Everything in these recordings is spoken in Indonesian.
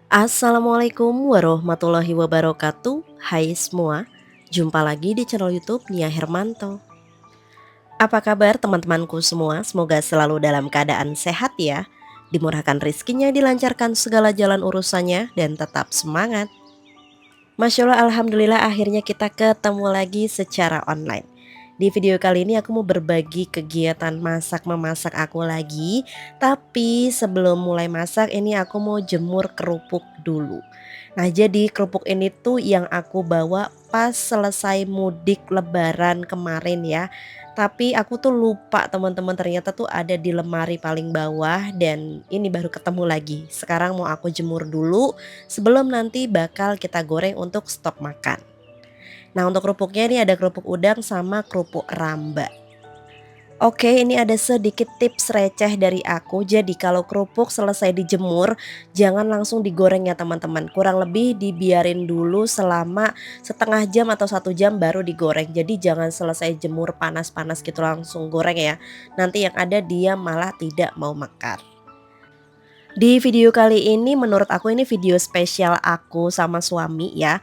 Assalamualaikum warahmatullahi wabarakatuh. Hai semua, jumpa lagi di channel YouTube Nia Hermanto. Apa kabar teman-temanku semua? Semoga selalu dalam keadaan sehat ya. Dimurahkan rezekinya, dilancarkan segala jalan urusannya, dan tetap semangat. Masya Allah, Alhamdulillah akhirnya kita ketemu lagi secara online. Di video kali ini aku mau berbagi kegiatan masak-memasak aku lagi. Tapi sebelum mulai masak ini aku mau jemur kerupuk dulu. Nah, jadi kerupuk ini tuh yang aku bawa pas selesai mudik lebaran kemarin ya. Tapi aku tuh lupa teman-teman, ternyata tuh ada di lemari paling bawah dan ini baru ketemu lagi. Sekarang mau aku jemur dulu sebelum nanti bakal kita goreng untuk stok makan. Nah, untuk kerupuknya ini ada kerupuk udang sama kerupuk ramba. Oke, ini ada sedikit tips receh dari aku. Jadi kalau kerupuk selesai dijemur, jangan langsung digoreng ya teman-teman. Kurang lebih dibiarin dulu selama setengah jam atau 1 jam baru digoreng. Jadi jangan selesai jemur panas-panas gitu langsung goreng ya. Nanti yang ada dia malah tidak mau mekar. Di video kali ini menurut aku ini video spesial aku sama suami ya.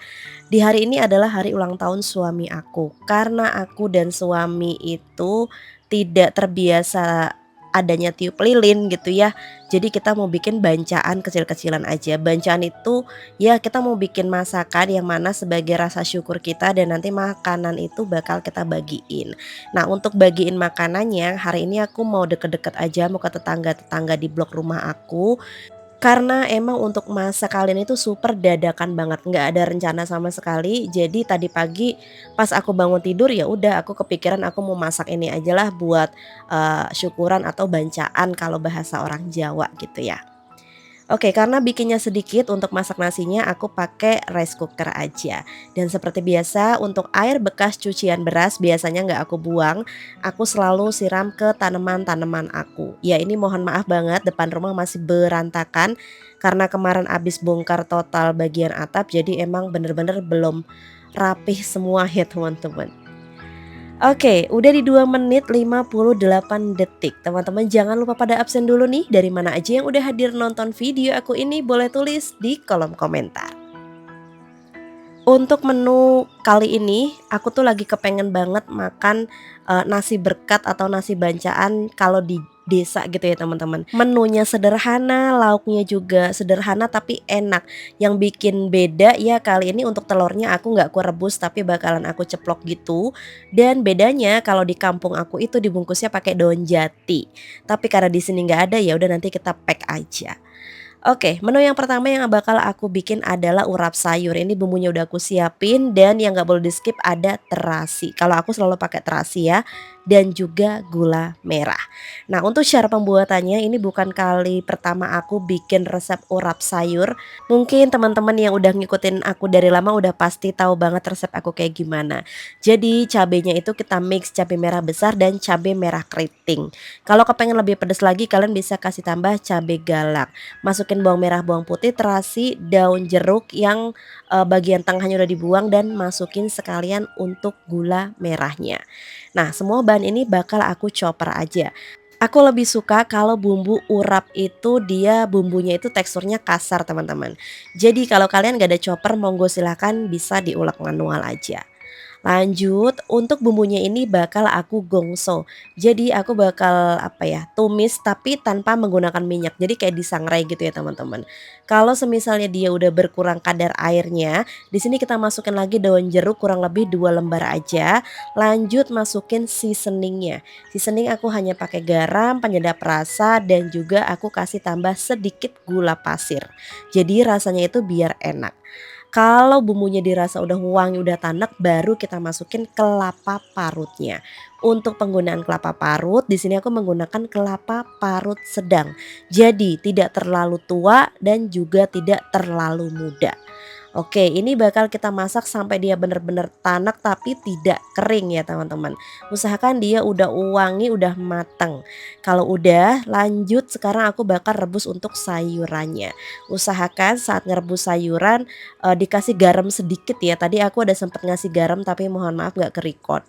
Di hari ini adalah hari ulang tahun suami aku. Karena aku dan suami itu tidak terbiasa adanya tiup lilin gitu ya. Jadi kita mau bikin bancaan kecil-kecilan aja. Bancaan itu ya kita mau bikin masakan yang mana sebagai rasa syukur kita dan nanti makanan itu bakal kita bagiin. Nah, untuk bagiin makanannya hari ini aku mau deket-deket aja, mau ke tetangga-tetangga di blok rumah aku. Karena emang untuk masak kali ini tuh super dadakan banget, nggak ada rencana sama sekali. Jadi tadi pagi pas aku bangun tidur ya udah aku kepikiran aku mau masak ini ajalah buat syukuran atau bancaan kalau bahasa orang Jawa gitu ya. Oke, karena bikinnya sedikit untuk masak nasinya aku pakai rice cooker aja. Dan seperti biasa untuk air bekas cucian beras biasanya nggak aku buang, aku selalu siram ke tanaman-tanaman aku. Ya ini mohon maaf banget depan rumah masih berantakan karena kemarin abis bongkar total bagian atap jadi emang bener-bener belum rapih semua ya teman-teman. Oke, udah di 2 menit 58 detik. Teman-teman jangan lupa pada absen dulu nih. Dari mana aja yang udah hadir nonton video aku ini boleh tulis di kolom komentar. Untuk menu kali ini aku tuh lagi kepengen banget makan nasi berkat atau nasi bancaan kalau di desa gitu ya teman-teman. Menunya sederhana, lauknya juga sederhana tapi enak. Yang bikin beda ya kali ini untuk telurnya aku nggak aku rebus tapi bakalan aku ceplok gitu. Dan bedanya kalau di kampung aku itu dibungkusnya pakai daun jati. Tapi karena di sini nggak ada ya udah nanti kita pack aja. Oke, menu yang pertama yang bakal aku bikin adalah urap sayur. Ini bumbunya udah aku siapin dan yang nggak boleh di skip ada terasi. Kalau aku selalu pakai terasi ya, dan juga gula merah. Nah, untuk cara pembuatannya ini bukan kali pertama aku bikin resep urap sayur. Mungkin teman-teman yang udah ngikutin aku dari lama udah pasti tahu banget resep aku kayak gimana. Jadi cabenya itu kita mix cabai merah besar dan cabai merah keriting. Kalau kepengen lebih pedas lagi kalian bisa kasih tambah cabai galak. Masukin bawang merah, bawang putih, terasi, daun jeruk yang bagian tengahnya udah dibuang dan masukin sekalian untuk gula merahnya. Nah, semua bahan ini bakal aku chopper aja. Aku lebih suka kalau bumbu urap itu dia bumbunya itu teksturnya kasar teman-teman. Jadi kalau kalian gak ada chopper monggo silahkan bisa diulek manual aja. Lanjut, untuk bumbunya ini bakal aku gongso. Jadi aku bakal apa ya, tumis tapi tanpa menggunakan minyak. Jadi kayak disangrai gitu ya teman-teman. Kalau semisalnya dia udah berkurang kadar airnya, di sini kita masukin lagi daun jeruk kurang lebih 2 lembar aja. Lanjut masukin seasoningnya. Seasoning aku hanya pakai garam, penyedap rasa dan juga aku kasih tambah sedikit gula pasir. Jadi rasanya itu biar enak. Kalau bumbunya dirasa udah wangi, udah tanek, baru kita masukin kelapa parutnya. Untuk penggunaan kelapa parut, di sini aku menggunakan kelapa parut sedang. Jadi tidak terlalu tua dan juga tidak terlalu muda. Oke, ini bakal kita masak sampai dia bener-bener tanak tapi tidak kering ya teman-teman. Usahakan dia udah wangi, udah mateng. Kalau udah, lanjut sekarang aku bakal rebus untuk sayurannya. Usahakan saat ngerebus sayuran dikasih garam sedikit ya. Tadi aku ada sempat ngasih garam tapi mohon maaf gak ke-record.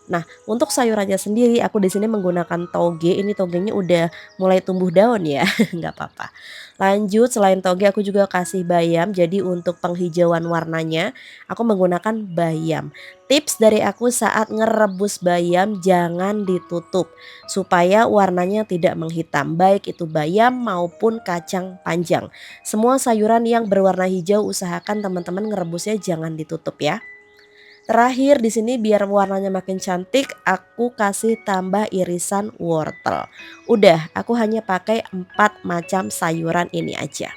Nah, untuk sayurannya sendiri aku di sini menggunakan toge. Ini togenya udah mulai tumbuh daun ya, nggak apa-apa. Lanjut selain toge aku juga kasih bayam. Jadi untuk penghijauan warnanya aku menggunakan bayam. Tips dari aku saat ngerebus bayam jangan ditutup supaya warnanya tidak menghitam, baik itu bayam maupun kacang panjang. Semua sayuran yang berwarna hijau usahakan teman-teman ngerebusnya jangan ditutup ya. Terakhir di sini biar warnanya makin cantik, aku kasih tambah irisan wortel. Udah, aku hanya pakai 4 macam sayuran ini aja.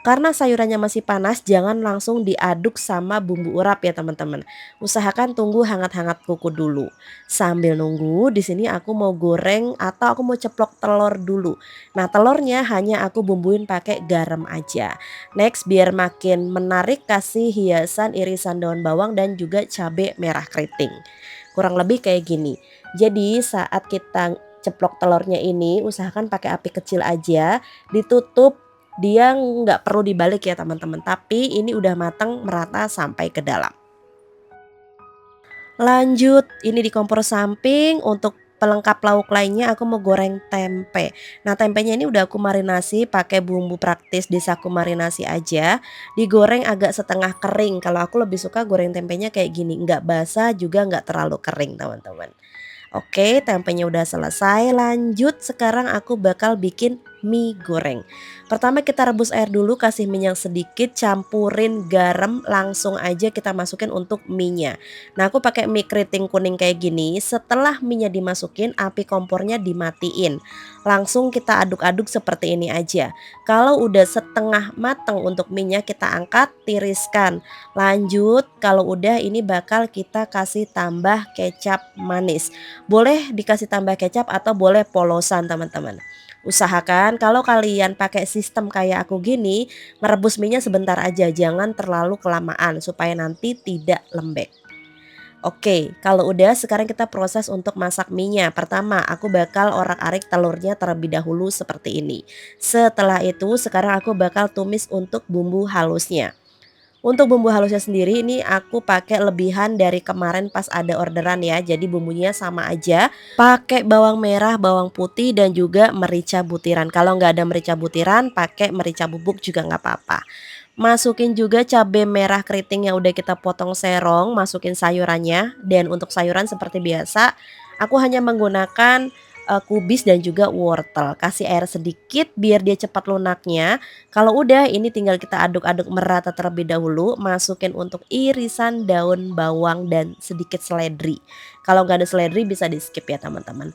Karena sayurannya masih panas, jangan langsung diaduk sama bumbu urap ya teman-teman. Usahakan tunggu hangat-hangat kuku dulu. Sambil nunggu, di sini aku mau goreng atau aku mau ceplok telur dulu. Nah, telurnya hanya aku bumbuin pakai garam aja. Next, biar makin menarik kasih hiasan irisan daun bawang dan juga cabai merah keriting. Kurang lebih kayak gini. Jadi, saat kita ceplok telurnya ini usahakan pakai api kecil aja, ditutup, dia nggak perlu dibalik ya teman-teman, tapi ini udah matang merata sampai ke dalam. Lanjut, ini di kompor samping untuk pelengkap lauk lainnya aku mau goreng tempe. Nah, tempenya ini udah aku marinasi pakai bumbu praktis di saku marinasi aja, digoreng agak setengah kering. Kalau aku lebih suka goreng tempenya kayak gini, nggak basah juga nggak terlalu kering teman-teman. Oke, tempenya udah selesai. Lanjut, sekarang aku bakal bikin mie goreng. Pertama kita rebus air dulu, kasih minyak sedikit, campurin garam, langsung aja kita masukin untuk mie-nya. Nah, aku pakai mie keriting kuning kayak gini. Setelah mie-nya dimasukin, api kompornya dimatiin. Langsung kita aduk-aduk seperti ini aja. Kalau udah setengah mateng untuk mie-nya, kita angkat, tiriskan. Lanjut, kalau udah ini bakal kita kasih tambah kecap manis. Boleh dikasih tambah kecap atau boleh polosan teman-teman. Usahakan kalau kalian pakai sistem kayak aku gini, merebus minyak sebentar aja, jangan terlalu kelamaan supaya nanti tidak lembek. Oke, kalau udah sekarang kita proses untuk masak minyak. Pertama, aku bakal orak-arik telurnya terlebih dahulu seperti ini. Setelah itu, sekarang aku bakal tumis untuk bumbu halusnya. Untuk bumbu halusnya sendiri ini aku pakai lebihan dari kemarin pas ada orderan ya. Jadi bumbunya sama aja. Pakai bawang merah, bawang putih dan juga merica butiran. Kalau nggak ada merica butiran, pakai merica bubuk juga nggak apa-apa. Masukin juga cabai merah keriting yang udah kita potong serong, masukin sayurannya. Dan untuk sayuran seperti biasa, aku hanya menggunakan kubis dan juga wortel. Kasih air sedikit biar dia cepat lunaknya. Kalau udah ini tinggal kita aduk-aduk merata terlebih dahulu, masukin untuk irisan daun bawang dan sedikit seledri. Kalau nggak ada seledri bisa di-skip ya teman-teman.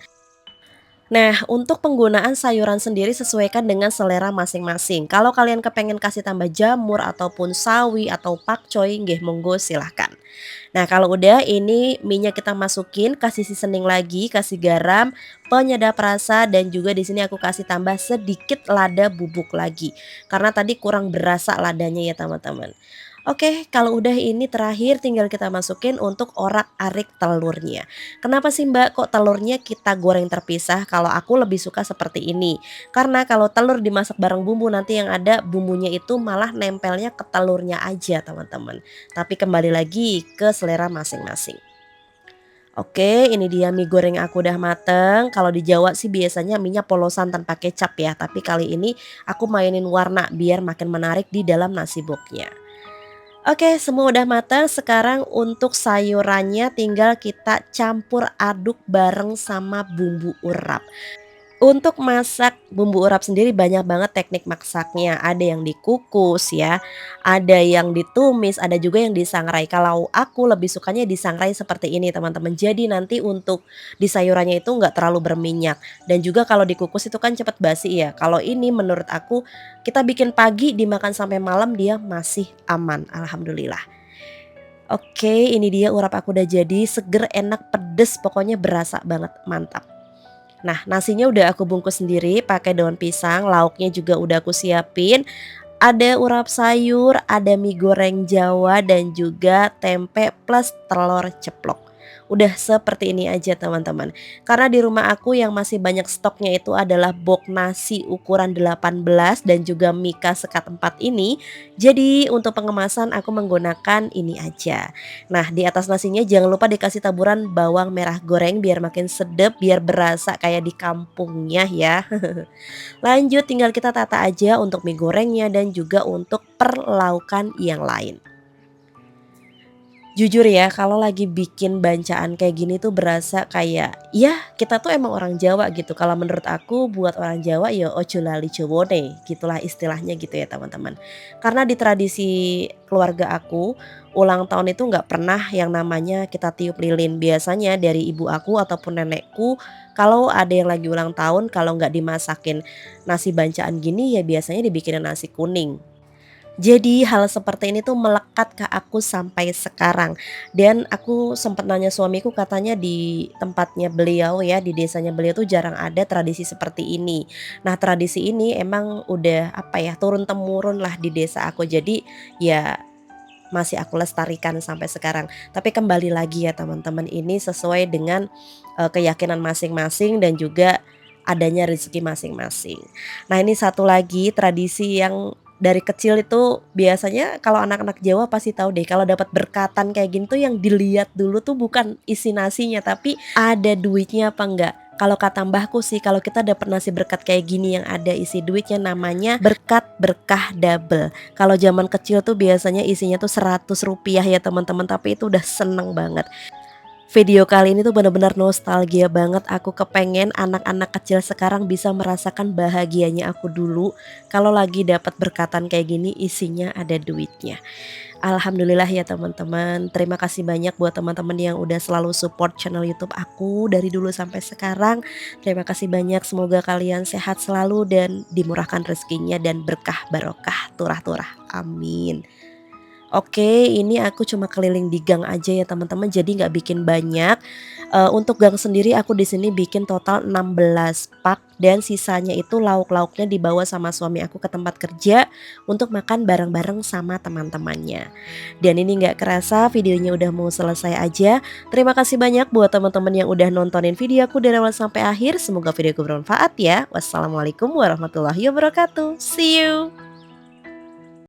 Nah, untuk penggunaan sayuran sendiri sesuaikan dengan selera masing-masing. Kalau kalian kepengen kasih tambah jamur ataupun sawi atau pakcoy, nggih monggo silahkan. Nah, kalau udah ini minyak kita masukin, kasih seasoning lagi, kasih garam, penyedap rasa dan juga di sini aku kasih tambah sedikit lada bubuk lagi. Karena tadi kurang berasa ladanya ya, teman-teman. Oke, kalau udah ini terakhir tinggal kita masukin untuk orak-arik telurnya. Kenapa sih Mbak kok telurnya kita goreng terpisah? Kalau aku lebih suka seperti ini. Karena kalau telur dimasak bareng bumbu nanti yang ada bumbunya itu malah nempelnya ke telurnya aja teman-teman. Tapi kembali lagi ke selera masing-masing. Oke, ini dia mie goreng aku udah mateng. Kalau di Jawa sih biasanya minyak polosan tanpa kecap ya. Tapi kali ini aku mainin warna biar makin menarik di dalam nasi boknya. Oke, semua udah matang. Sekarang untuk sayurannya tinggal kita campur aduk bareng sama bumbu urap. Untuk masak bumbu urap sendiri banyak banget teknik masaknya, ada yang dikukus ya, ada yang ditumis, ada juga yang disangrai. Kalau aku lebih sukanya disangrai seperti ini teman-teman. Jadi nanti untuk di sayurannya itu nggak terlalu berminyak dan juga kalau dikukus itu kan cepet basi ya. Kalau ini menurut aku kita bikin pagi dimakan sampai malam dia masih aman, alhamdulillah. Oke, ini dia urap aku udah jadi, seger, enak, pedes, pokoknya berasa banget, mantap. Nah, nasinya udah aku bungkus sendiri pakai daun pisang, lauknya juga udah aku siapin. Ada urap sayur, ada mie goreng Jawa dan juga tempe plus telur ceplok. Udah seperti ini aja teman-teman. Karena di rumah aku yang masih banyak stoknya itu adalah box nasi ukuran 18 dan juga mika sekat 4 ini. Jadi untuk pengemasan aku menggunakan ini aja. Nah, di atas nasinya jangan lupa dikasih taburan bawang merah goreng biar makin sedap, biar berasa kayak di kampungnya ya. Lanjut tinggal kita tata aja untuk mie gorengnya dan juga untuk perlaukan yang lain. Jujur ya, kalau lagi bikin bancaan kayak gini tuh berasa kayak, ya kita tuh emang orang Jawa gitu. Kalau menurut aku buat orang Jawa ya ojo lali Jowone, gitulah istilahnya gitu ya teman-teman. Karena di tradisi keluarga aku, ulang tahun itu nggak pernah yang namanya kita tiup lilin. Biasanya dari ibu aku ataupun nenekku, kalau ada yang lagi ulang tahun, kalau nggak dimasakin nasi bancaan gini ya biasanya dibikinin nasi kuning. Jadi hal seperti ini tuh melekat ke aku sampai sekarang dan aku sempat nanya suamiku katanya di tempatnya beliau ya, di desanya beliau tuh jarang ada tradisi seperti ini. Nah, tradisi ini emang udah apa ya, turun temurun lah di desa aku. Jadi ya masih aku lestarikan sampai sekarang. Tapi kembali lagi ya teman-teman, ini sesuai dengan keyakinan masing-masing dan juga adanya rezeki masing-masing. Nah, ini satu lagi tradisi yang dari kecil itu biasanya kalau anak-anak Jawa pasti tahu deh kalau dapat berkatan kayak gini tuh yang dilihat dulu tuh bukan isi nasinya tapi ada duitnya apa enggak. Kalau kata mbahku sih kalau kita dapat nasi berkat kayak gini yang ada isi duitnya namanya berkat berkah double. Kalau zaman kecil tuh biasanya isinya tuh Rp100 ya teman-teman, tapi itu udah seneng banget. Video kali ini tuh bener-bener nostalgia banget, aku kepengen anak-anak kecil sekarang bisa merasakan bahagianya aku dulu, kalau lagi dapat berkatan kayak gini isinya ada duitnya. Alhamdulillah ya teman-teman, terima kasih banyak buat teman-teman yang udah selalu support channel YouTube aku dari dulu sampai sekarang. Terima kasih banyak, semoga kalian sehat selalu dan dimurahkan rezekinya dan berkah barokah turah-turah. Amin. Oke, ini aku cuma keliling di gang aja ya teman-teman, jadi nggak bikin banyak. Untuk gang sendiri aku di sini bikin total 16 pak dan sisanya itu lauk-lauknya dibawa sama suami aku ke tempat kerja untuk makan bareng-bareng sama teman-temannya. Dan ini nggak kerasa videonya udah mau selesai aja. Terima kasih banyak buat teman-teman yang udah nontonin video aku dari awal sampai akhir. Semoga videoku bermanfaat ya. Wassalamualaikum warahmatullahi wabarakatuh. See you.